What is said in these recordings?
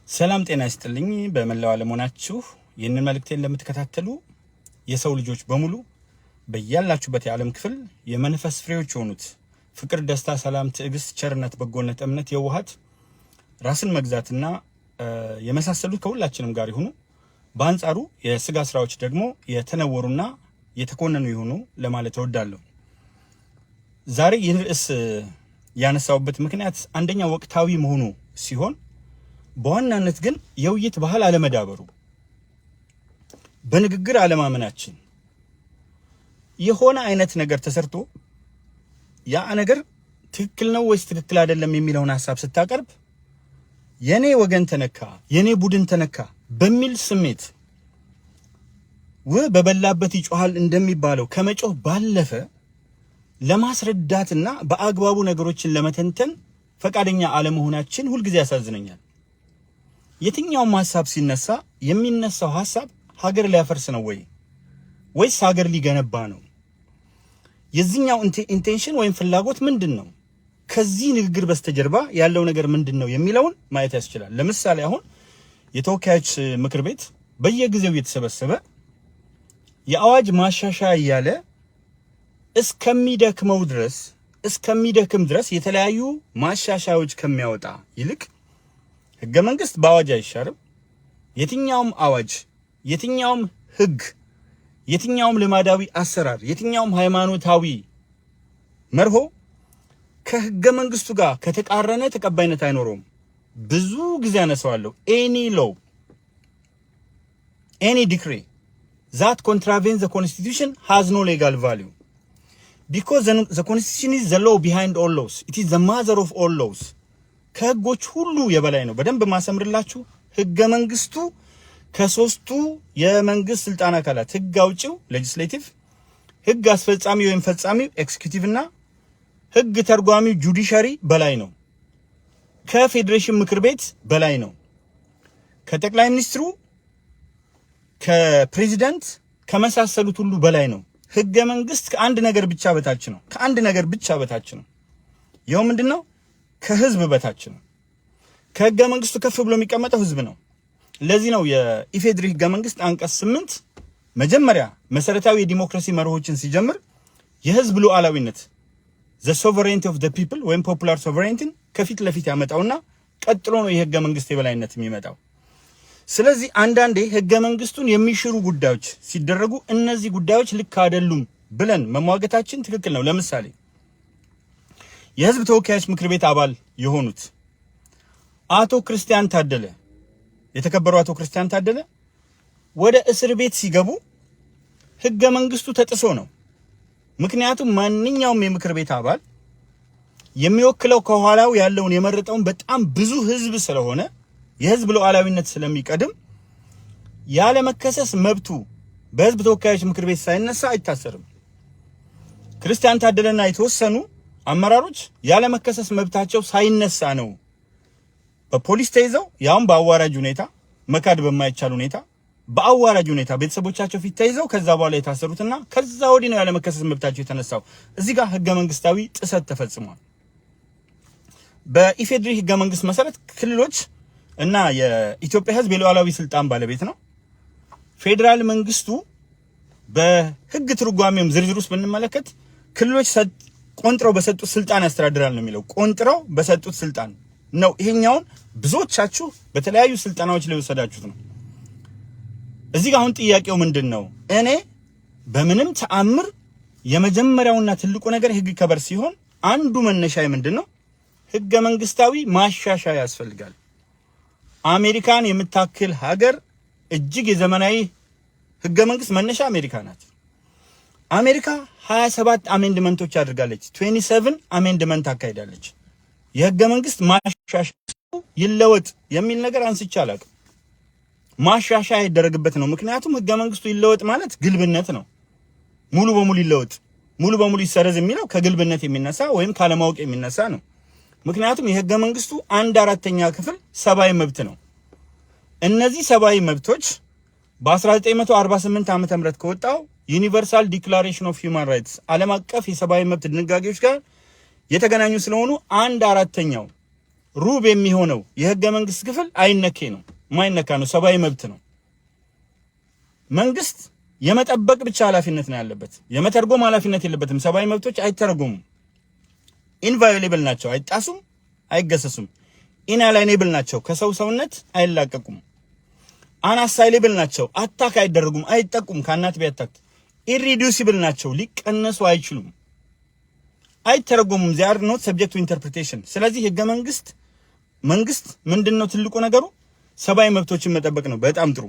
ሰላም ጤና ይስጥልኝ። በመላው ዓለም ሆናችሁ ይህንን መልእክቴን ለምትከታተሉ የሰው ልጆች በሙሉ በያላችሁበት የዓለም ክፍል የመንፈስ ፍሬዎች የሆኑት ፍቅር፣ ደስታ፣ ሰላም፣ ትዕግስት፣ ቸርነት፣ በጎነት፣ እምነት፣ የዋሃት፣ ራስን መግዛትና የመሳሰሉት ከሁላችንም ጋር ይሁኑ። በአንጻሩ የስጋ ስራዎች ደግሞ የተነወሩና የተኮነኑ ይሁኑ ለማለት እወዳለሁ። ዛሬ ይህን ርዕስ ያነሳውበት ምክንያት አንደኛ ወቅታዊ መሆኑ ሲሆን በዋናነት ግን የውይይት ባህል አለመዳበሩ፣ በንግግር አለማመናችን፣ የሆነ አይነት ነገር ተሰርቶ ያ ነገር ትክክል ነው ወይስ ትክክል አይደለም የሚለውን ሐሳብ ስታቀርብ የኔ ወገን ተነካ፣ የኔ ቡድን ተነካ በሚል ስሜት በበላበት ይጮሃል እንደሚባለው ከመጮህ ባለፈ ለማስረዳትና በአግባቡ ነገሮችን ለመተንተን ፈቃደኛ አለመሆናችን ሁልጊዜ ያሳዝነኛል። የትኛውም ሐሳብ ሲነሳ የሚነሳው ሐሳብ ሀገር ሊያፈርስ ነው ወይስ ሀገር ሊገነባ ነው? የዚህኛው ኢንቴንሽን ወይም ፍላጎት ምንድን ነው? ከዚህ ንግግር በስተጀርባ ያለው ነገር ምንድን ነው የሚለውን ማየት ያስችላል። ለምሳሌ አሁን የተወካዮች ምክር ቤት በየጊዜው እየተሰበሰበ የአዋጅ ማሻሻያ እያለ እስከሚደክም ድረስ የተለያዩ ማሻሻያዎች ከሚያወጣ ይልቅ ህገ መንግስት በአዋጅ አይሻርም። የትኛውም አዋጅ፣ የትኛውም ህግ፣ የትኛውም ልማዳዊ አሰራር፣ የትኛውም ሃይማኖታዊ መርሆ ከህገ መንግስቱ ጋር ከተቃረነ ተቀባይነት አይኖረውም። ብዙ ጊዜ አነሳዋለሁ። ኤኒ ሎው ኤኒ ዲክሪ that contravenes the constitution has no legal value because the constitution is the law behind all laws. It is the mother of all laws. ከህጎች ሁሉ የበላይ ነው። በደንብ ማሰምርላችሁ ህገ መንግስቱ ከሶስቱ የመንግስት ስልጣን አካላት ህግ አውጪው ሌጂስሌቲቭ፣ ህግ አስፈጻሚ ወይም ፈጻሚው ኤክስኪዩቲቭ እና ህግ ተርጓሚው ጁዲሻሪ በላይ ነው። ከፌዴሬሽን ምክር ቤት በላይ ነው። ከጠቅላይ ሚኒስትሩ፣ ከፕሬዚዳንት፣ ከመሳሰሉት ሁሉ በላይ ነው። ህገ መንግስት ከአንድ ነገር ብቻ በታች ነው። ይኸው ምንድነው? ከህዝብ በታች ነው። ከህገ መንግስቱ ከፍ ብሎ የሚቀመጠው ህዝብ ነው። ለዚህ ነው የኢፌድሪ ህገ መንግስት አንቀጽ 8 መጀመሪያ መሰረታዊ የዲሞክራሲ መርሆችን ሲጀምር የህዝብ ሉዓላዊነት the sovereignty of the people ወይም popular sovereignty ከፊት ለፊት ያመጣውና ቀጥሎ ነው የህገ መንግስት የበላይነት የሚመጣው። ስለዚህ አንዳንዴ ህገ መንግስቱን የሚሽሩ ጉዳዮች ሲደረጉ እነዚህ ጉዳዮች ልክ አይደሉም ብለን መሟገታችን ትክክል ነው። ለምሳሌ የህዝብ ተወካዮች ምክር ቤት አባል የሆኑት አቶ ክርስቲያን ታደለ፣ የተከበሩ አቶ ክርስቲያን ታደለ ወደ እስር ቤት ሲገቡ ህገ መንግስቱ ተጥሶ ነው። ምክንያቱም ማንኛውም የምክር ቤት አባል የሚወክለው ከኋላው ያለውን የመረጠውን በጣም ብዙ ህዝብ ስለሆነ የህዝብ ሉዓላዊነት ስለሚቀድም ያለ መከሰስ መብቱ በህዝብ ተወካዮች ምክር ቤት ሳይነሳ አይታሰርም። ክርስቲያን ታደለና የተወሰኑ አመራሮች ያለ መከሰስ መብታቸው ሳይነሳ ነው በፖሊስ ተይዘው፣ ያውም በአዋራጅ ሁኔታ፣ መካድ በማይቻል ሁኔታ በአዋራጅ ሁኔታ ቤተሰቦቻቸው ፊት ተይዘው ከዛ በኋላ የታሰሩትና ከዛ ወዲህ ነው ያለ መከሰስ መብታቸው የተነሳው። እዚህ ጋር ህገ መንግስታዊ ጥሰት ተፈጽሟል። በኢፌድሪ ህገ መንግስት መሰረት ክልሎች እና የኢትዮጵያ ህዝብ የሉዓላዊ ስልጣን ባለቤት ነው። ፌዴራል መንግስቱ በህግ ትርጓሜም ዝርዝር ውስጥ ብንመለከት ክልሎች ቆንጥረው በሰጡት ስልጣን ያስተዳድራል ነው የሚለው። ቆንጥረው በሰጡት ስልጣን ነው። ይሄኛውን ብዙዎቻችሁ በተለያዩ ስልጣናዎች ላይ ወሰዳችሁት ነው። እዚህ ጋር አሁን ጥያቄው ምንድነው? እኔ በምንም ተአምር የመጀመሪያውና ትልቁ ነገር ህግ ከበር ሲሆን አንዱ መነሻዬ ምንድነው? ህገ መንግስታዊ ማሻሻያ ያስፈልጋል። አሜሪካን የምታክል ሀገር እጅግ የዘመናዊ ህገ መንግስት መነሻ አሜሪካ ናት። አሜሪካ 27 አሜንድመንቶች አድርጋለች። 27 አሜንድመንት አካሂዳለች። የህገ መንግስት ማሻሻያ ይለወጥ የሚል ነገር አንስቼ አላውቅም። ማሻሻያ ይደረግበት ነው። ምክንያቱም ህገ መንግስቱ ይለወጥ ማለት ግልብነት ነው። ሙሉ በሙሉ ይለወጥ፣ ሙሉ በሙሉ ይሰረዝ የሚለው ከግልብነት የሚነሳ ወይም ካለማወቅ የሚነሳ ነው። ምክንያቱም የህገ መንግስቱ 1/4ኛ ክፍል ሰብአዊ መብት ነው። እነዚህ ሰብአዊ መብቶች በ1948 ዓ.ም ከወጣው ዩኒቨርሳል ዲክላሬሽን ኦፍ ሂውማን ራይትስ ዓለም አቀፍ የሰብአዊ መብት ድንጋጌዎች ጋር የተገናኙ ስለሆኑ 1/4ኛው ሩብ የሚሆነው የህገ መንግስት ክፍል አይነኬ ነው፣ ማይነካ ነው፣ ሰብአዊ መብት ነው። መንግስት የመጠበቅ ብቻ ኃላፊነት ነው ያለበት፣ የመተርጎም ኃላፊነት የለበትም። ሰብአዊ መብቶች አይተረጎሙም፣ ኢንቫዮሌብል ናቸው፣ አይጣሱም፣ አይገሰሱም። ኢናላይኔብል ናቸው፣ ከሰው ሰውነት አይላቀቁም። አናሳይሌብል ናቸው፣ አታክ አይደረጉም፣ አይጠቁም፣ ከአናት ቢያታክ። ኢሪዲዩሲብል ናቸው፣ ሊቀነሱ አይችሉም፣ አይተረጎሙም። they are not subject to interpretation። ስለዚህ ህገ መንግስት ምንድነው ትልቁ ነገሩ? ሰብአዊ መብቶችን መጠበቅ ነው። በጣም ጥሩ።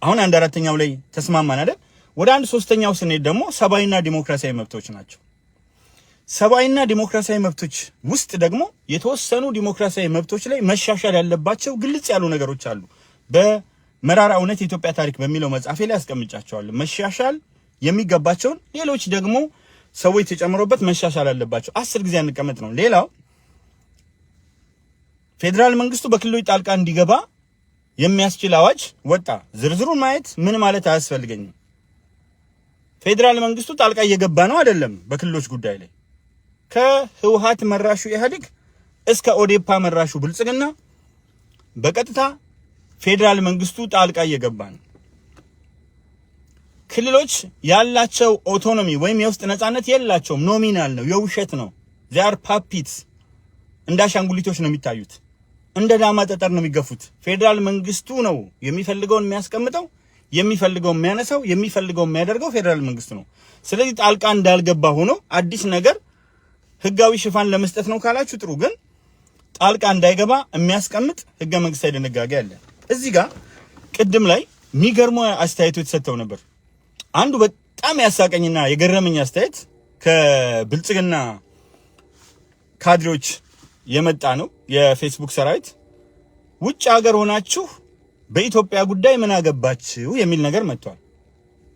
አሁን 1/4ኛው ላይ ተስማማን አይደል? ወደ 1/3ኛው ስንሄድ ደግሞ ሰብአዊና ዲሞክራሲያዊ መብቶች ናቸው። ሰብአዊና ዲሞክራሲያዊ መብቶች ውስጥ ደግሞ የተወሰኑ ዲሞክራሲያዊ መብቶች ላይ መሻሻል ያለባቸው ግልጽ ያሉ ነገሮች አሉ። በመራራ እውነት የኢትዮጵያ ታሪክ በሚለው መጽሐፌ ላይ አስቀምጫቸዋለሁ። መሻሻል የሚገባቸውን ሌሎች ደግሞ ሰዎች ተጨምሮበት መሻሻል አለባቸው። 10 ጊዜ አንቀመጥ ነው። ሌላው ፌደራል መንግስቱ በክልሎች ጣልቃ እንዲገባ የሚያስችል አዋጅ ወጣ። ዝርዝሩን ማየት ምን ማለት አያስፈልገኝም። ፌደራል መንግስቱ ጣልቃ እየገባ ነው አይደለም በክልሎች ጉዳይ ላይ። ከህወሓት መራሹ ኢህአዴግ እስከ ኦዴፓ መራሹ ብልጽግና በቀጥታ ፌደራል መንግስቱ ጣልቃ እየገባ ነው። ክልሎች ያላቸው ኦቶኖሚ ወይም የውስጥ ነፃነት የላቸውም። ኖሚናል ነው፣ የውሸት ነው። they are puppets። እንዳሻንጉሊቶች ነው የሚታዩት፣ እንደ ዳማ ጠጠር ነው የሚገፉት። ፌደራል መንግስቱ ነው የሚፈልገውን የሚያስቀምጠው፣ የሚፈልገውን የሚያነሳው፣ የሚፈልገውን የሚያደርገው ፌደራል መንግስቱ ነው። ስለዚህ ጣልቃ እንዳልገባ ሆኖ አዲስ ነገር ህጋዊ ሽፋን ለመስጠት ነው ካላችሁ ጥሩ፣ ግን ጣልቃ እንዳይገባ የሚያስቀምጥ ህገ መንግስታዊ ድንጋጌ አለ። እዚህ ጋር ቅድም ላይ የሚገርሙ አስተያየቶች ተሰጥተው ነበር። አንዱ በጣም ያሳቀኝና የገረመኝ አስተያየት ከብልጽግና ካድሬዎች የመጣ ነው። የፌስቡክ ሰራዊት ውጭ ሀገር ሆናችሁ በኢትዮጵያ ጉዳይ ምን አገባችሁ የሚል ነገር መጥቷል።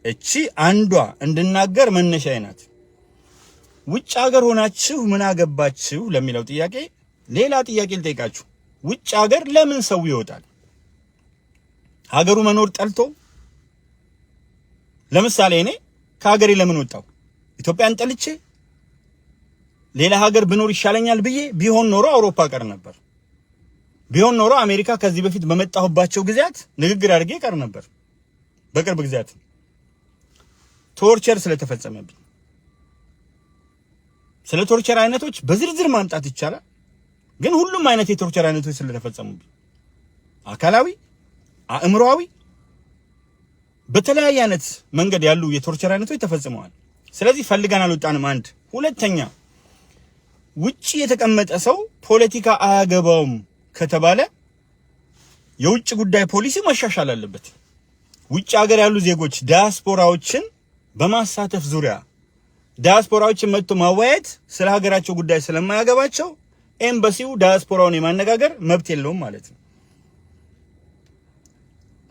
እቺ አንዷ እንድናገር መነሻዬ ናት። ውጭ ሀገር ሆናችሁ ምን አገባችሁ ለሚለው ጥያቄ ሌላ ጥያቄ ልጠይቃችሁ። ውጭ ሀገር ለምን ሰው ይወጣል? ሀገሩ መኖር ጠልቶ? ለምሳሌ እኔ ከሀገሬ ለምን ወጣው? ኢትዮጵያን ጠልቼ ሌላ ሀገር ብኖር ይሻለኛል ብዬ ቢሆን ኖሮ አውሮፓ ቀር ነበር። ቢሆን ኖሮ አሜሪካ ከዚህ በፊት በመጣሁባቸው ጊዜያት ንግግር አድርጌ ቀር ነበር። በቅርብ ጊዜያት ቶርቸር ስለተፈጸመብኝ፣ ስለ ቶርቸር አይነቶች በዝርዝር ማምጣት ይቻላል፣ ግን ሁሉም አይነት የቶርቸር አይነቶች ስለተፈጸሙብኝ አካላዊ፣ አእምሮአዊ በተለያየ አይነት መንገድ ያሉ የቶርቸር አይነቶች ተፈጽመዋል። ስለዚህ ፈልገን አልወጣንም። አንድ ሁለተኛ፣ ውጪ የተቀመጠ ሰው ፖለቲካ አያገባውም ከተባለ የውጭ ጉዳይ ፖሊሲ መሻሻል አለበት። ውጭ ሀገር ያሉ ዜጎች ዲያስፖራዎችን በማሳተፍ ዙሪያ ዲያስፖራዎችን መጥቶ ማወያየት ስለ ሀገራቸው ጉዳይ ስለማያገባቸው ኤምባሲው ዲያስፖራውን የማነጋገር መብት የለውም ማለት ነው።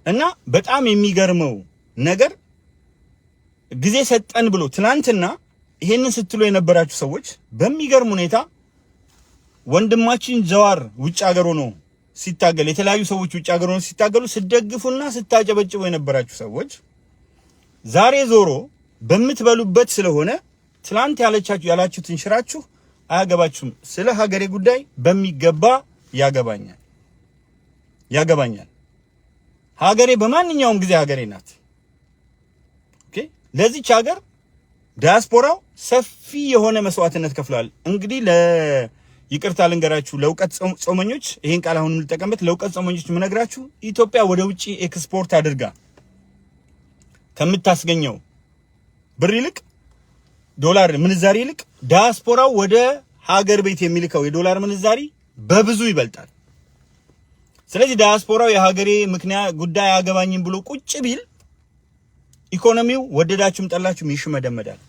እና በጣም የሚገርመው ነገር ጊዜ ሰጠን ብሎ ትናንትና ይሄንን ስትሉ የነበራችሁ ሰዎች በሚገርም ሁኔታ ወንድማችን ጀዋር ውጭ ሀገር ሆኖ ሲታገል፣ የተለያዩ ሰዎች ውጭ ሀገር ሆኖ ሲታገሉ ስደግፉና ስታጨበጭቡ የነበራችሁ ሰዎች ዛሬ ዞሮ በምትበሉበት ስለሆነ ትናንት ያላችሁትን ሽራችሁ አያገባችሁም። ስለ ሀገሬ ጉዳይ በሚገባ ያገባኛል። ሀገሬ በማንኛውም ጊዜ ሀገሬ ናት። ኦኬ፣ ለዚች ሀገር ዲያስፖራው ሰፊ የሆነ መስዋዕትነት ከፍሏል። እንግዲህ ይቅርታ ልንገራችሁ ለውቀት ጾመኞች፣ ይሄን ቃል አሁን ልጠቀምበት፣ ለውቀት ጾመኞች ምነግራችሁ ኢትዮጵያ ወደ ውጪ ኤክስፖርት አድርጋ ከምታስገኘው ብር ይልቅ ዶላር ምንዛሪ ይልቅ ዲያስፖራው ወደ ሀገር ቤት የሚልከው የዶላር ምንዛሪ በብዙ ይበልጣል። ስለዚህ ዲያስፖራው የሀገሬ ምክንያት ጉዳይ አያገባኝም ብሎ ቁጭ ቢል ኢኮኖሚው ወደዳችሁም ጠላችሁም ይሽመደመዳል።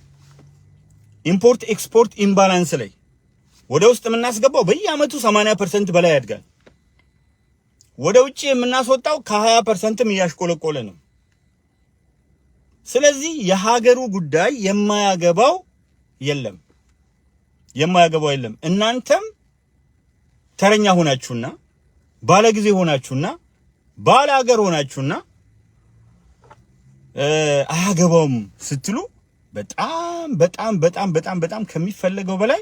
ኢምፖርት ኤክስፖርት ኢምባላንስ ላይ ወደ ውስጥ የምናስገባው በየአመቱ 80% በላይ ያድጋል። ወደ ውጪ የምናስወጣው ከ20%ም እያሽቆለቆለ ነው። ስለዚህ የሀገሩ ጉዳይ የማያገባው የለም። እናንተም ተረኛ ሆናችሁና ባለጊዜ ሆናችሁና ባለ ሀገር ሆናችሁና አያገባውም ስትሉ በጣም ከሚፈለገው በላይ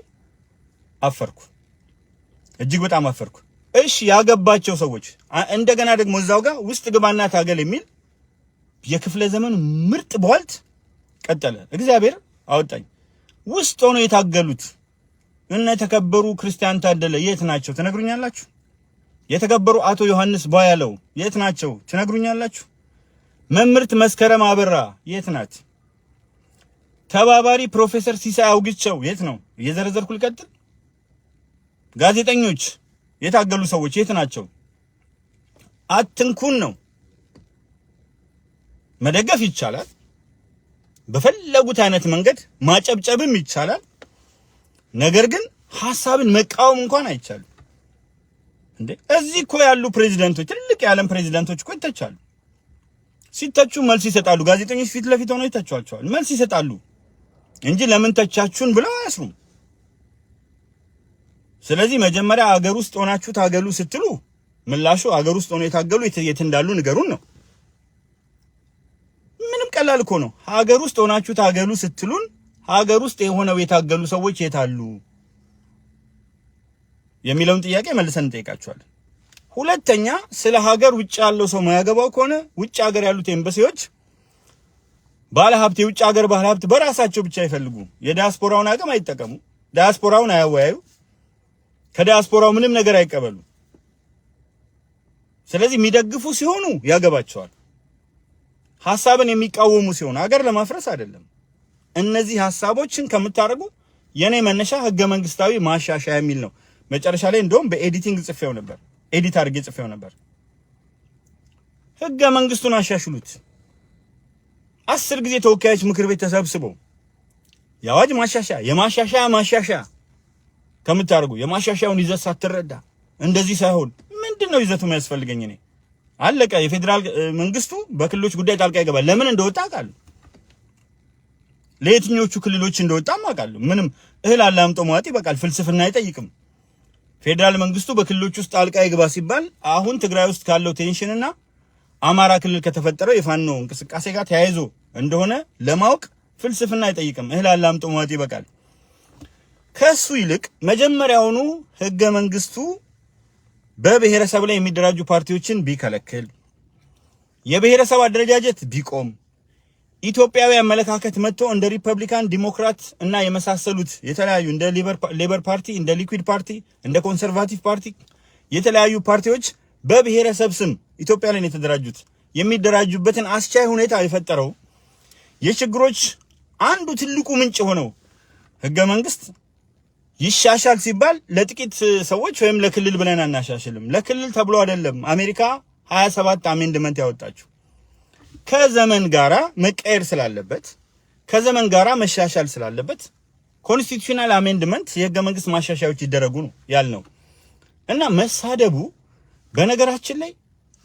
አፈርኩ። እጅግ በጣም አፈርኩ። እሺ ያገባቸው ሰዎች እንደገና ደግሞ እዛው ጋር ውስጥ ግባና ታገል የሚል የክፍለ ዘመን ምርጥ ቧልት ቀጠለ። እግዚአብሔር አወጣኝ። ውስጥ ሆኖ የታገሉት እነ ተከበሩ ክርስቲያን ታደለ የት ናቸው ትነግሩኛላችሁ? የተከበሩ አቶ ዮሐንስ ቧያለው የት ናቸው ትነግሩኛላችሁ? መምህርት መስከረም አበራ የት ናት? ተባባሪ ፕሮፌሰር ሲሳይ አውግቸው የት ነው? እየዘረዘርኩ ልቀጥል። ጋዜጠኞች የታገሉ ሰዎች የት ናቸው? አትንኩን ነው። መደገፍ ይቻላል፣ በፈለጉት አይነት መንገድ ማጨብጨብም ይቻላል። ነገር ግን ሐሳብን መቃወም እንኳን አይቻልም። እንዴ እዚህ እኮ ያሉ ፕሬዝዳንቶች፣ ትልቅ የዓለም ፕሬዝዳንቶች እኮ ይተቻሉ። ሲተቹ መልስ ይሰጣሉ። ጋዜጠኞች ፊት ለፊት ሆነው ይተቻቸዋል፣ መልስ ይሰጣሉ እንጂ ለምን ተቻችሁን ብለው አያስሩም። ስለዚህ መጀመሪያ አገር ውስጥ ሆናችሁ ታገሉ ስትሉ ምላሹ አገር ውስጥ ሆነው የታገሉ የት እንዳሉ ንገሩን ነው። ምንም ቀላል እኮ ነው። ሀገር ውስጥ ሆናችሁ ታገሉ ስትሉን ሀገር ውስጥ የሆነው የታገሉ ሰዎች የት አሉ የሚለውን ጥያቄ መልሰን እንጠይቃቸዋለን። ሁለተኛ ስለ ሀገር ውጭ ያለው ሰው ማያገባው ከሆነ ውጭ ሀገር ያሉት ኤምባሲዎች ባለሀብት፣ የውጭ ሀገር ባለሀብት በራሳቸው ብቻ ይፈልጉ፣ የዲያስፖራውን አቅም አይጠቀሙ፣ ዲያስፖራውን አያወያዩ፣ ከዲያስፖራው ምንም ነገር አይቀበሉ። ስለዚህ የሚደግፉ ሲሆኑ ያገባቸዋል። ሐሳብን የሚቃወሙ ሲሆኑ ሀገር ለማፍረስ አይደለም። እነዚህ ሐሳቦችን ከምታረጉ የኔ መነሻ ህገ መንግስታዊ ማሻሻያ የሚል ነው። መጨረሻ ላይ እንደውም በኤዲቲንግ ጽፌው ነበር፣ ኤዲት አድርጌ ጽፌው ነበር። ህገ መንግስቱን አሻሽሉት። 10 ጊዜ ተወካዮች ምክር ቤት ተሰብስበው የአዋጅ ማሻሻያ የማሻሻያ ከምታረጉ የማሻሻያውን ይዘት ሳትረዳ እንደዚህ ሳይሆን ምንድነው ይዘቱ የሚያስፈልገኝ? እኔ አለቀ። የፌደራል መንግስቱ በክልሎች ጉዳይ ጣልቃ ይገባል። ለምን እንደወጣ አውቃለሁ። ለየትኞቹ ክልሎች እንደወጣም አውቃለሁ። ምንም እህል አላምጦ መዋጥ ይበቃል። ፍልስፍና አይጠይቅም። ፌደራል መንግስቱ በክልሎች ውስጥ ጣልቃ ይገባ ሲባል አሁን ትግራይ ውስጥ ካለው ቴንሽንና አማራ ክልል ከተፈጠረው የፋኖ እንቅስቃሴ ጋር ተያይዞ እንደሆነ ለማወቅ ፍልስፍና አይጠይቅም። እህል አላምጦ መዋጥ ይበቃል። ከሱ ይልቅ መጀመሪያውኑ ህገ መንግስቱ በብሔረሰብ ላይ የሚደራጁ ፓርቲዎችን ቢከለክል፣ የብሔረሰብ አደረጃጀት ቢቆም፣ ኢትዮጵያዊ አመለካከት መጥቶ እንደ ሪፐብሊካን ዲሞክራት እና የመሳሰሉት የተለያዩ እንደ ሌበር ፓርቲ፣ እንደ ሊኩዊድ ፓርቲ፣ እንደ ኮንሰርቫቲቭ ፓርቲ የተለያዩ ፓርቲዎች በብሔረሰብ ስም ኢትዮጵያ ላይ የተደራጁት የሚደራጁበትን አስቻይ ሁኔታ የፈጠረው የችግሮች አንዱ ትልቁ ምንጭ ሆነው ህገ መንግስት ይሻሻል ሲባል ለጥቂት ሰዎች ወይም ለክልል ብለን አናሻሽልም። ለክልል ተብሎ አይደለም አሜሪካ 27 አሜንድመንት ያወጣችው። ከዘመን ጋራ መቀየር ስላለበት፣ ከዘመን ጋራ መሻሻል ስላለበት ኮንስቲቱሽናል አሜንድመንት የህገ መንግስት ማሻሻያዎች ይደረጉ ነው ያልነው። እና መሳደቡ በነገራችን ላይ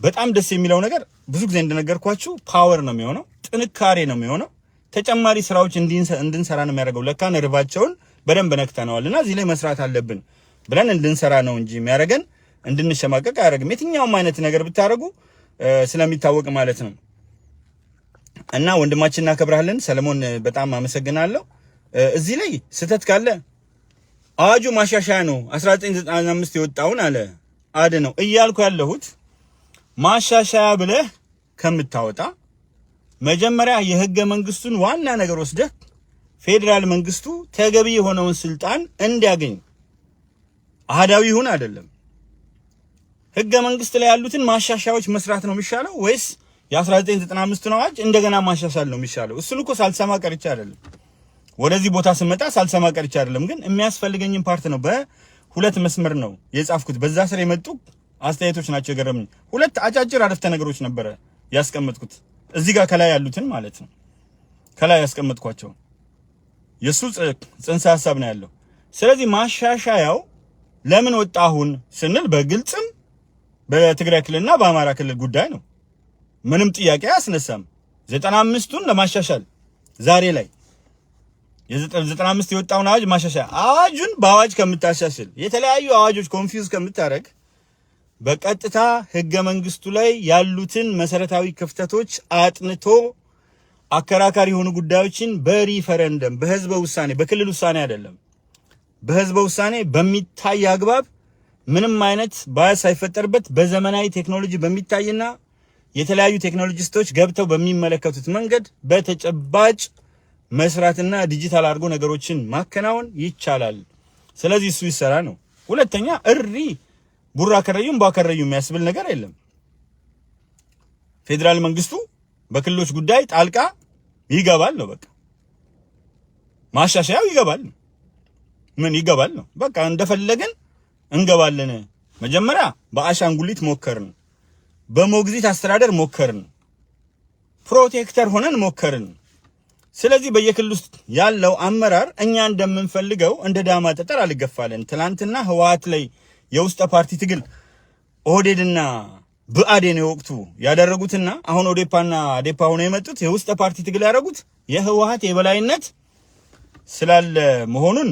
በጣም ደስ የሚለው ነገር ብዙ ጊዜ እንደነገርኳችሁ ፓወር ነው የሚሆነው፣ ጥንካሬ ነው የሚሆነው፣ ተጨማሪ ስራዎች እንድንሰራ ነው የሚያደርገው። ለካ ነርቫቸውን በደንብ ነክተነዋልና እዚህ ላይ መስራት አለብን ብለን እንድንሰራ ነው እንጂ የሚያደርገን እንድንሸማቀቅ አያደርግም። የትኛውም አይነት ነገር ብታደርጉ ስለሚታወቅ ማለት ነው። እና ወንድማችን እናከብራለን። ሰለሞን በጣም አመሰግናለሁ። እዚህ ላይ ስህተት ካለ አዋጁ ማሻሻያ ነው 1995 የወጣውን አለ አድ ነው እያልኩ ያለሁት። ማሻሻያ ብለህ ከምታወጣ መጀመሪያ የህገ መንግስቱን ዋና ነገር ወስደህ ፌደራል መንግስቱ ተገቢ የሆነውን ስልጣን እንዲያገኝ አህዳዊ ይሁን አይደለም ህገ መንግስት ላይ ያሉትን ማሻሻያዎች መስራት ነው የሚሻለው ወይስ የ1995 አዋጅ እንደገና ማሻሻል ነው የሚሻለው? እሱን እኮ ሳልሰማ ቀርቻ አይደለም፣ ወደዚህ ቦታ ስመጣ ሳልሰማ ቀርቻ አይደለም። ግን የሚያስፈልገኝን ፓርት ነው በሁለት መስመር ነው የጻፍኩት። በዛ ስር የመጡ አስተያየቶች ናቸው የገረሙኝ። ሁለት አጫጭር አረፍተ ነገሮች ነበረ ያስቀመጥኩት እዚህ ጋር ከላይ ያሉትን ማለት ነው። ከላይ ያስቀመጥኳቸው የሱ ጽንሰ ሐሳብ ነው ያለው። ስለዚህ ማሻሻያው ለምን ወጣ አሁን ስንል በግልጽም በትግራይ ክልልና በአማራ ክልል ጉዳይ ነው። ምንም ጥያቄ አያስነሳም። 95ቱን ለማሻሻል ዛሬ ላይ የ95 የወጣውን አዋጅ ማሻሻያ አዋጁን በአዋጅ ከምታሻሽል የተለያዩ አዋጆች ኮንፊውዝ ከምታረግ በቀጥታ ህገ መንግስቱ ላይ ያሉትን መሰረታዊ ክፍተቶች አጥንቶ አከራካሪ የሆኑ ጉዳዮችን በሪፈረንደም በህዝበ ውሳኔ በክልል ውሳኔ አይደለም በህዝበ ውሳኔ በሚታይ አግባብ ምንም አይነት ባያስ ሳይፈጠርበት በዘመናዊ ቴክኖሎጂ በሚታይና የተለያዩ ቴክኖሎጂስቶች ገብተው በሚመለከቱት መንገድ በተጨባጭ መስራትና ዲጂታል አድርጎ ነገሮችን ማከናወን ይቻላል። ስለዚህ እሱ ይሰራ ነው። ሁለተኛ እሪ ቡራ ከረዩም ባከረዩ የሚያስብል ነገር የለም። ፌዴራል መንግስቱ በክልሎች ጉዳይ ጣልቃ ይገባል ነው በቃ። ማሻሻያው ይገባል ምን ይገባል ነው በቃ። እንደፈለገን እንገባለን። መጀመሪያ በአሻንጉሊት ሞከርን፣ በሞግዚት አስተዳደር ሞከርን፣ ፕሮቴክተር ሆነን ሞከርን። ስለዚህ በየክልሉ ውስጥ ያለው አመራር እኛ እንደምንፈልገው እንደ ዳማ ጠጠር አልገፋለን። ትናንትና ህወሓት ላይ የውስጥ ፓርቲ ትግል ኦህዴድና ብአዴን የወቅቱ ያደረጉትና አሁን ኦዴፓና አዴፓ ሆነው የመጡት የውስጥ ፓርቲ ትግል ያደረጉት የህወሓት የበላይነት ስላለ መሆኑን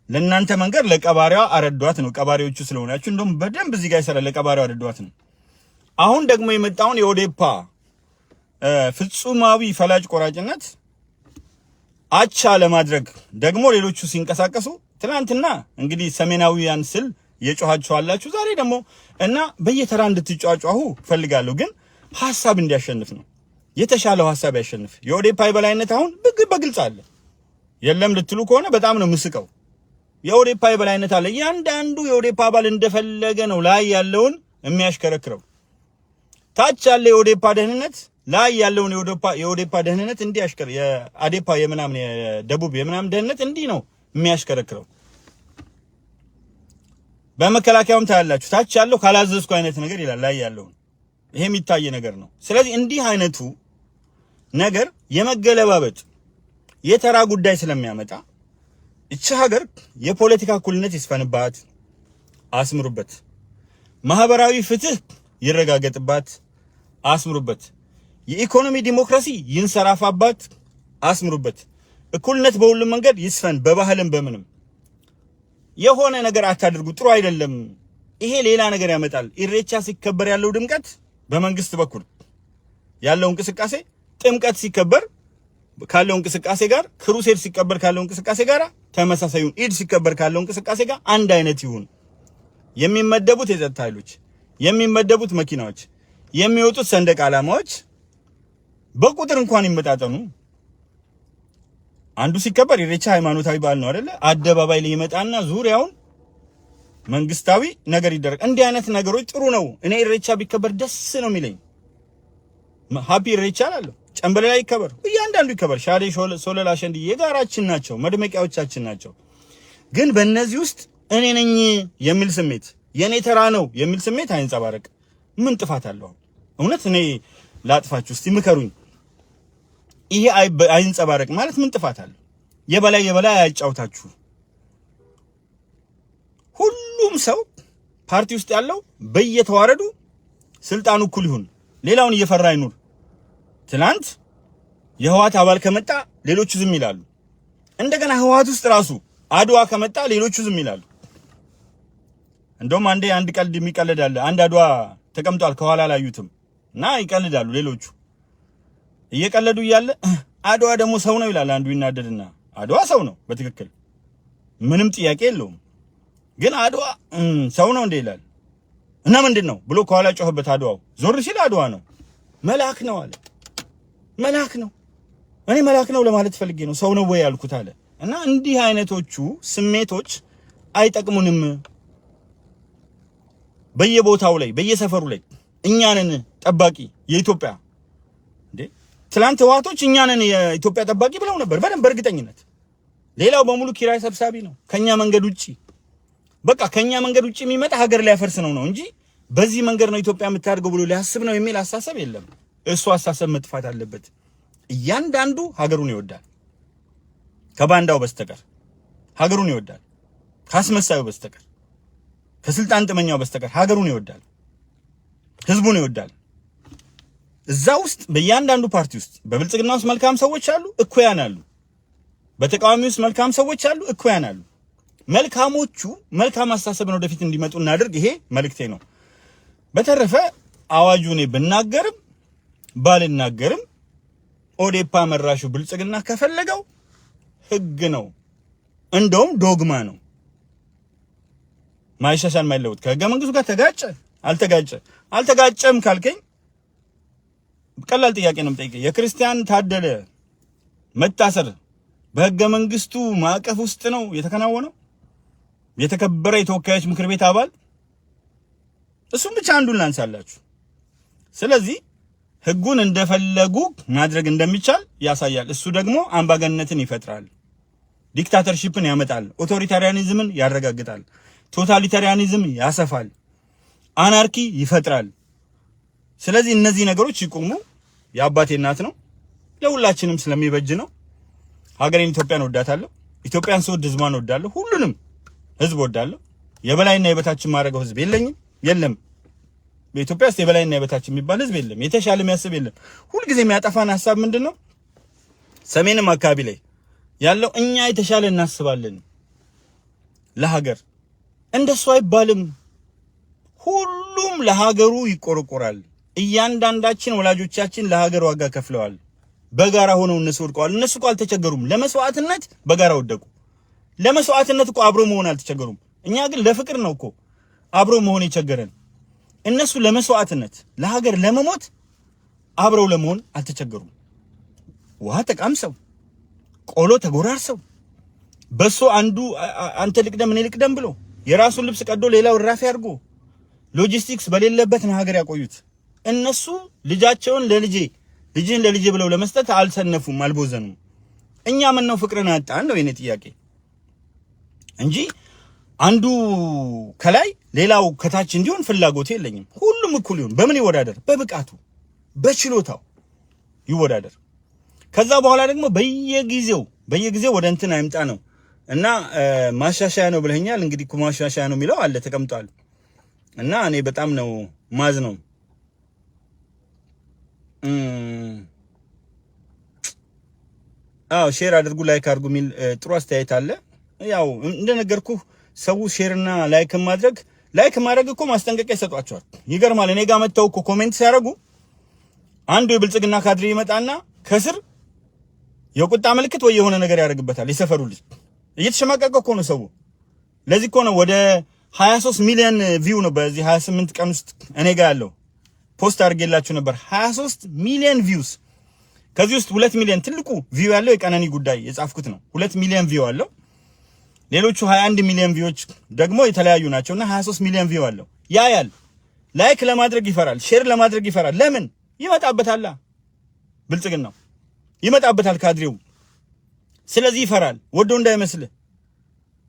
ለእናንተ መንገር ለቀባሪዋ አረዷት ነው። ቀባሪዎቹ ስለሆናችሁ እንደውም በደንብ እዚህ ጋር ይሰራል። ለቀባሪዋ አረዷት ነው። አሁን ደግሞ የመጣውን የኦዴፓ ፍጹማዊ ፈላጭ ቆራጭነት አቻ ለማድረግ ደግሞ ሌሎቹ ሲንቀሳቀሱ ትናንትና እንግዲህ ሰሜናዊያን ስል የጮሃችኋላችሁ ዛሬ ደግሞ እና በየተራ እንድትጫጫሁ ፈልጋለሁ። ግን ሐሳብ እንዲያሸንፍ ነው። የተሻለው ሐሳብ ያሸንፍ። የኦዴፓ የበላይነት አሁን በግልጽ አለ። የለም ልትሉ ከሆነ በጣም ነው ምስቀው። የኦዴፓ የበላይነት አለ። እያንዳንዱ የኦዴፓ አባል እንደፈለገ ነው ላይ ያለውን የሚያሽከረክረው። ታች ያለ የኦዴፓ ደህንነት ላይ ያለውን የኦዴፓ ደህንነት እንዲያሽከር የአዴፓ የምናምን የደቡብ የምናምን ደህንነት እንዲህ ነው የሚያሽከረክረው። በመከላከያውም ታያላችሁ። ታች ያለው ካላዘዝኩ አይነት ነገር ይላል ላይ ያለውን። ይሄ የሚታይ ነገር ነው። ስለዚህ እንዲህ አይነቱ ነገር የመገለባበጥ የተራ ጉዳይ ስለሚያመጣ እቺ ሀገር የፖለቲካ እኩልነት ይስፈንባት፣ አስምሩበት። ማህበራዊ ፍትህ ይረጋገጥባት፣ አስምሩበት። የኢኮኖሚ ዲሞክራሲ ይንሰራፋባት፣ አስምሩበት። እኩልነት በሁሉም መንገድ ይስፈን፣ በባህልም በምንም። የሆነ ነገር አታድርጉ፣ ጥሩ አይደለም። ይሄ ሌላ ነገር ያመጣል። ኢሬቻ ሲከበር ያለው ድምቀት በመንግስት በኩል ያለው እንቅስቃሴ ጥምቀት ሲከበር ካለው እንቅስቃሴ ጋር፣ ክሩሴድ ሲከበር ካለው እንቅስቃሴ ጋር ተመሳሳዩን፣ ኢድ ሲከበር ካለው እንቅስቃሴ ጋር አንድ አይነት ይሁን። የሚመደቡት የጸጥታ ኃይሎች፣ የሚመደቡት መኪናዎች፣ የሚወጡት ሰንደቅ ዓላማዎች በቁጥር እንኳን ይመጣጠኑ። አንዱ ሲከበር ኢሬቻ ሃይማኖታዊ በዓል ነው አይደለ? አደባባይ ላይ ይመጣና ዙሪያውን መንግስታዊ ነገር ይደረግ። እንዲህ አይነት ነገሮች ጥሩ ነው። እኔ ኢሬቻ ቢከበር ደስ ነው የሚለኝ። ሃፒ ኢሬቻ አላለሁ። ጨምበል ላይ ይከበር፣ እያንዳንዱ ይከበር። ሻዴ፣ ሶለላ፣ ሸንዲ የጋራችን ናቸው፣ መድመቂያዎቻችን ናቸው። ግን በእነዚህ ውስጥ እኔ ነኝ የሚል ስሜት፣ የኔ ተራ ነው የሚል ስሜት አይንጸባረቅ። ምን ጥፋት አለው? እውነት እኔ ላጥፋችሁ? እስቲ ምከሩኝ። ይሄ አይንጸባረቅ ማለት ምን ጥፋት አለው? የበላይ አያጫውታችሁ። ሁሉም ሰው ፓርቲ ውስጥ ያለው በየተዋረዱ ስልጣኑ እኩል ይሁን፣ ሌላውን እየፈራ ይኑር። ትናንት የህወሓት አባል ከመጣ ሌሎቹ ዝም ይላሉ። እንደገና ህወሓት ውስጥ ራሱ አድዋ ከመጣ ሌሎቹ ዝም ይላሉ። እንደውም አንድ ቀልድ የሚቀልዳል። አንድ አድዋ ተቀምጧል፣ ከኋላ አላዩትም እና ይቀልዳሉ። ሌሎቹ እየቀለዱ እያለ አድዋ ደግሞ ሰው ነው ይላል አንዱ ይናደድና፣ አድዋ ሰው ነው በትክክል ምንም ጥያቄ የለውም። ግን አድዋ ሰው ነው እንደ ይላል እና ምንድነው ብሎ ከኋላ ጮህበት። አድዋው ዞር ሲል አድዋ ነው፣ መልአክ ነው አለ። መልአክ ነው፣ እኔ መልአክ ነው ለማለት ፈልጌ ነው፣ ሰው ነው ወይ ያልኩት አለ። እና እንዲህ አይነቶቹ ስሜቶች አይጠቅሙንም። በየቦታው ላይ በየሰፈሩ ላይ እኛንን ጠባቂ የኢትዮጵያ እንዴ! ትላንት ህወሓቶች እኛንን የኢትዮጵያ ጠባቂ ብለው ነበር በደንብ በእርግጠኝነት። ሌላው በሙሉ ኪራይ ሰብሳቢ ነው ከኛ መንገድ ውጪ። በቃ ከኛ መንገድ ውጪ የሚመጣ ሀገር ሊያፈርስ ነው እንጂ በዚህ መንገድ ነው ኢትዮጵያ የምታድገው ብሎ ሊያስብ ነው የሚል አስተሳሰብ የለም። እሱ አስተሳሰብ መጥፋት አለበት። እያንዳንዱ ሀገሩን ይወዳል ከባንዳው በስተቀር፣ ሀገሩን ይወዳል ካስመሳዩ በስተቀር፣ ከስልጣን ጥመኛው በስተቀር ሀገሩን ይወዳል፣ ህዝቡን ይወዳል። እዛ ውስጥ በእያንዳንዱ ፓርቲ ውስጥ በብልጽግና ውስጥ መልካም ሰዎች አሉ፣ እኩያን አሉ። በተቃዋሚ ውስጥ መልካም ሰዎች አሉ፣ እኩያን አሉ። መልካሞቹ መልካም አስተሳሰብን ወደፊት እንዲመጡ እናድርግ። ይሄ መልእክቴ ነው። በተረፈ አዋጁ እኔ ብናገርም ባልናገርም ኦዴፓ መራሹ ብልጽግና ከፈለገው ህግ ነው፣ እንደውም ዶግማ ነው። ማይሻሻል ማይለውጥ ከህገ መንግስቱ ጋር ተጋጨ አልተጋጨም ካልከኝ ቀላል ጥያቄ ነው የምጠይቀኝ። የክርስቲያን ታደለ መታሰር በህገ መንግስቱ ማዕቀፍ ውስጥ ነው የተከናወነው? የተከበረ የተወካዮች ምክር ቤት አባል እሱም ብቻ አንዱን ላንሳላችሁ። ስለዚህ ህጉን እንደፈለጉ ማድረግ እንደሚቻል ያሳያል። እሱ ደግሞ አምባገነትን ይፈጥራል፣ ዲክታተርሺፕን ያመጣል፣ ኦቶሪታሪያኒዝምን ያረጋግጣል፣ ቶታሊታሪያኒዝም ያሰፋል፣ አናርኪ ይፈጥራል። ስለዚህ እነዚህ ነገሮች ይቆሙ። የአባቴ እናት ነው፣ ለሁላችንም ስለሚበጅ ነው። ሀገሬን ኢትዮጵያን ወዳታለሁ። ኢትዮጵያን ስወድ ህዝቧን ወዳለሁ። ሁሉንም ህዝብ ወዳለሁ። የበላይና የበታችን ማድረገው ህዝብ የለም። በኢትዮጵያ ውስጥ የበላይና የበታችን የሚባል ህዝብ የለም። የተሻለ የሚያስብ የለም። ሁልጊዜ የሚያጠፋን ሀሳብ ምንድነው? ሰሜንም አካባቢ ላይ ያለው እኛ የተሻለ እናስባለን ለሀገር። እንደሱ አይባልም። ሁሉም ለሀገሩ ይቆረቆራል። እያንዳንዳችን ወላጆቻችን ለሀገር ዋጋ ከፍለዋል። በጋራ ሆነው እነሱ ወድቀዋል። እነሱ እኮ አልተቸገሩም። ለመስዋዕትነት በጋራ ወደቁ። ለመስዋዕትነት እኮ አብሮ መሆን አልተቸገሩም። እኛ ግን ለፍቅር ነው እኮ አብሮ መሆን የቸገረን። እነሱ ለመስዋዕትነት ለሀገር ለመሞት አብረው ለመሆን አልተቸገሩም። ውሃ ተቃምሰው፣ ቆሎ ተጎራርሰው፣ በሶ አንተ ልቅደም እኔ ልቅደም ብሎ የራሱን ልብስ ቀዶ ሌላው ራፊ አድርጎ ሎጂስቲክስ በሌለበት ነው ሀገር ያቆዩት። እነሱ ልጃቸውን ልጅን ለልጄ ብለው ለመስጠት አልሰነፉም፣ አልቦዘኑም። እኛ ምን ነው ፍቅርን አጣን ነው የኔ ጥያቄ እንጂ አንዱ ከላይ ሌላው ከታች እንዲሆን ፍላጎት የለኝም። ሁሉም እኩል ይሁን። በምን ይወዳደር? በብቃቱ በችሎታው ይወዳደር። ከዛ በኋላ ደግሞ በየጊዜው ወደ እንትን አይምጣ ነው እና ማሻሻያ ነው ብለኛል። እንግዲህ እኮ ማሻሻያ ነው የሚለው አለ ተቀምጧል። እና እኔ በጣም ነው ማዝ ነው ሼር አድርጉ ላይክ አድርጉ የሚል ጥሩ አስተያየት አለ። ያው እንደነገርኩህ ሰው ሼርና ላይክ ማድረግ እኮ ማስጠንቀቂያ ይሰጧቸዋል። ይገርማል። እኔ ጋር መተው እኮ ኮሜንት ሲያደርጉ አንዱ የብልጽግና ካድሬ ይመጣና ከስር የቁጣ ምልክት ወይ የሆነ ነገር ያደርግበታል። የሰፈሩ ልጅ እየተሸማቀቀ እኮ ነው ሰው። ለዚህ እኮ ነው ወደ 23 ሚሊዮን ቪው ነው በዚህ 28 ቀን ውስጥ እኔ ጋር ያለው። ፖስት አድርጌላችሁ ነበር 23 ሚሊዮን ቪውስ። ከዚህ ውስጥ 2 ሚሊዮን ትልቁ ቪው ያለው የቀነኒ ጉዳይ የጻፍኩት ነው። 2 ሚሊዮን ቪው አለው። ሌሎቹ 21 ሚሊዮን ቪዎች ደግሞ የተለያዩ ናቸውና 23 ሚሊዮን ቪው አለው። ያያል። ላይክ ለማድረግ ይፈራል፣ ሼር ለማድረግ ይፈራል። ለምን? ይመጣበታል። ብልጽግናው ይመጣበታል ካድሬው። ስለዚህ ይፈራል። ወዶ እንዳይመስልህ።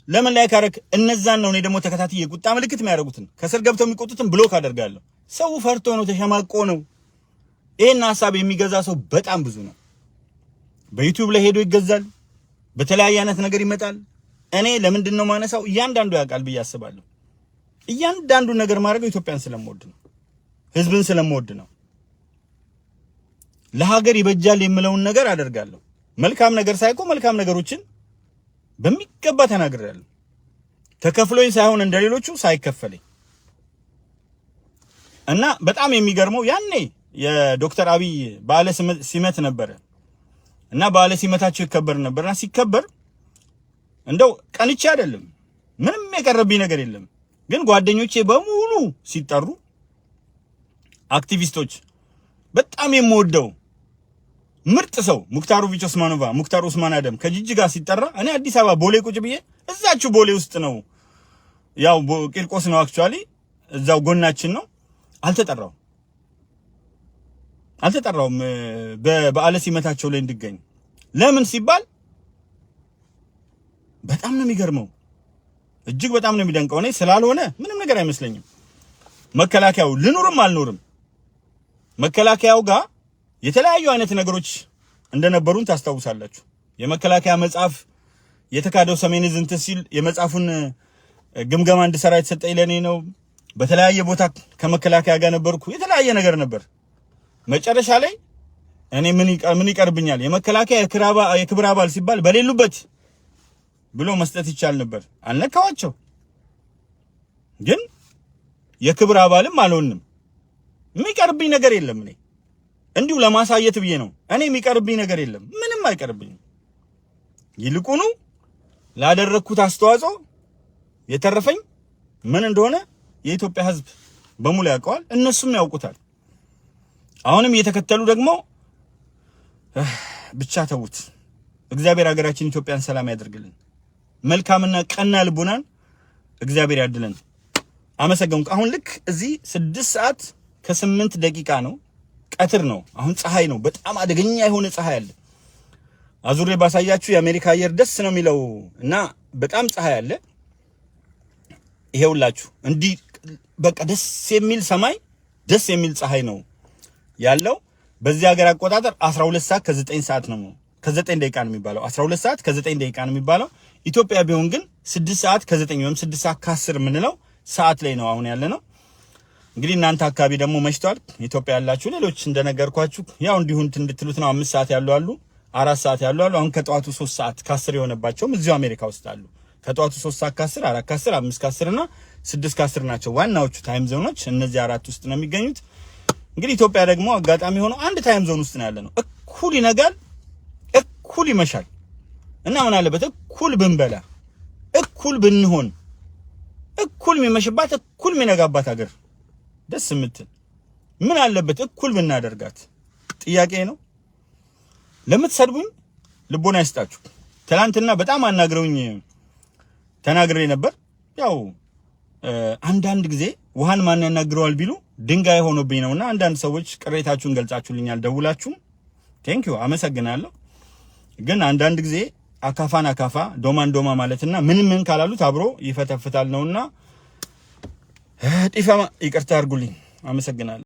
ለምን ላይክ አደረክ? እነዛን ነው እኔ ደግሞ ተከታትዬ የቁጣ ምልክት የሚያደርጉትን ከስር ገብተው የሚቆጡትን ብሎክ አደርጋለሁ። ሰው ፈርቶ ነው፣ ተሸማቆ ነው። ይሄን ሐሳብ የሚገዛ ሰው በጣም ብዙ ነው። በዩቲዩብ ላይ ሄዶ ይገዛል። በተለያየ አይነት ነገር ይመጣል። እኔ ለምንድን ነው ማነሳው? እያንዳንዱ ያውቃል ብዬ አስባለሁ። እያንዳንዱ ነገር ማድረገው ኢትዮጵያን ስለምወድ ነው፣ ህዝብን ስለምወድ ነው። ለሀገር ይበጃል የምለውን ነገር አደርጋለሁ። መልካም ነገር ሳይቆ መልካም ነገሮችን በሚገባ ተናግሬያለሁ። ተከፍሎኝ ሳይሆን እንደሌሎቹ ሳይከፈለኝ እና በጣም የሚገርመው ያኔ የዶክተር አብይ በዓለ ሲመት ነበረ እና በዓለ ሲመታቸው ይከበር ነበርና ሲከበር እንደው ቀንቼ አይደለም፣ ምንም የቀረብኝ ነገር የለም። ግን ጓደኞቼ በሙሉ ሲጠሩ አክቲቪስቶች፣ በጣም የምወደው ምርጥ ሰው ሙክታር ኡስማን አደም ከጅጅጋ ሲጠራ እኔ አዲስ አበባ ቦሌ ቁጭ ብዬ እዛችሁ ቦሌ ውስጥ ነው፣ ያው ቂርቆስ ነው አክቹአሊ እዛው ጎናችን ነው። አልተጠራውም በበዓለ ሲመታቸው ላይ እንድገኝ። ለምን ሲባል በጣም ነው የሚገርመው፣ እጅግ በጣም ነው የሚደንቀው። እኔ ስላልሆነ ምንም ነገር አይመስለኝም። መከላከያው ልኑርም አልኖርም መከላከያው ጋር የተለያዩ አይነት ነገሮች እንደነበሩን ታስታውሳላችሁ። የመከላከያ መጽሐፍ የተካደው ሰሜን ዕዝ እንትን ሲል የመጽሐፉን ግምገማ እንድሰራ የተሰጠኝ ለኔ ነው። በተለያየ ቦታ ከመከላከያ ጋር ነበርኩ። የተለያየ ነገር ነበር። መጨረሻ ላይ እኔ ምን ይቀርብኛል? የመከላከያ የክብር አባል ሲባል በሌሉበት ብሎ መስጠት ይቻል ነበር። አልነካዋቸው። ግን የክብር አባልም አልሆንም። የሚቀርብኝ ነገር የለም። እኔ እንዲሁ ለማሳየት ብዬ ነው። እኔ የሚቀርብኝ ነገር የለም፣ ምንም አይቀርብኝም። ይልቁኑ ላደረኩት አስተዋጽኦ የተረፈኝ ምን እንደሆነ የኢትዮጵያ ህዝብ በሙሉ ያውቀዋል፣ እነሱም ያውቁታል። አሁንም እየተከተሉ ደግሞ ብቻ ተውት። እግዚአብሔር ሀገራችን ኢትዮጵያን ሰላም ያደርግልን። መልካምና ቀና ልቦናን እግዚአብሔር ያድለን። አመሰግናለሁ። አሁን ልክ እዚህ 6 ሰዓት ከ8 ደቂቃ ነው። ቀትር ነው። አሁን ፀሐይ ነው። በጣም አደገኛ የሆነ ፀሐይ አለ። አዙሬ ባሳያችሁ የአሜሪካ አየር ደስ ነው የሚለው እና በጣም ፀሐይ አለ። ይሄውላችሁ እንዲህ በቃ ደስ የሚል ሰማይ፣ ደስ የሚል ፀሐይ ነው ያለው። በዚህ ሀገር አቆጣጠር 12 ሰዓት ከ9 ሰዓት ነው ከ9 ደቂቃ ነው የሚባለው። 12 ሰዓት ከ9 ደቂቃ ነው የሚባለው። ኢትዮጵያ ቢሆን ግን 6 ሰዓት ከ9 ወይም 6 ሰዓት ከ10 የምንለው ሰዓት ላይ ነው አሁን ያለ ነው። እንግዲህ እናንተ አካባቢ ደግሞ መሽቷል። ኢትዮጵያ ያላችሁ ሌሎች እንደነገርኳችሁ ያው እንዲሁ እንድትሉት ነው። 5 ሰዓት ያሉ አሉ፣ 4 ሰዓት ያሉ አሉ። አሁን ከጠዋቱ 3 ሰዓት ከ10 የሆነባቸውም እዚሁ አሜሪካ ውስጥ አሉ። ከጠዋቱ 3 ሰዓት ከ10፣ 4 ከ10፣ 5 ከ10 እና 6 ከ10 ናቸው ዋናዎቹ ታይም ዞኖች። እነዚህ 4 ውስጥ ነው የሚገኙት። እንግዲህ ኢትዮጵያ ደግሞ አጋጣሚ ሆኖ አንድ ታይም ዞን ውስጥ ነው ያለነው። እኩል ይነጋል፣ እኩል ይመሻል እና ምን አለበት እኩል ብንበላ፣ እኩል ብንሆን፣ እኩል የሚመሽባት፣ እኩል የሚነጋባት ሀገር ደስ የምትል ምን አለበት እኩል ብናደርጋት? ጥያቄ ነው። ለምትሰድቡኝ ልቦና ይስጣችሁ። ትናንትና በጣም አናግረውኝ ተናግሬ ነበር። ያው አንዳንድ ጊዜ ውሃን ማን ያናግረዋል ቢሉ ድንጋይ ሆኖብኝ ነውና አንዳንድ ሰዎች ቅሬታችሁን ገልጻችሁልኛል ደውላችሁም። ቴንኪዩ አመሰግናለሁ። ግን አንዳንድ ጊዜ አካፋን አካፋ ዶማን ዶማ ማለትና ምን ካላሉት አብሮ ይፈተፍታል ነውና ጢፋ ይቅርታ አድርጉልኝ። አመሰግናለሁ።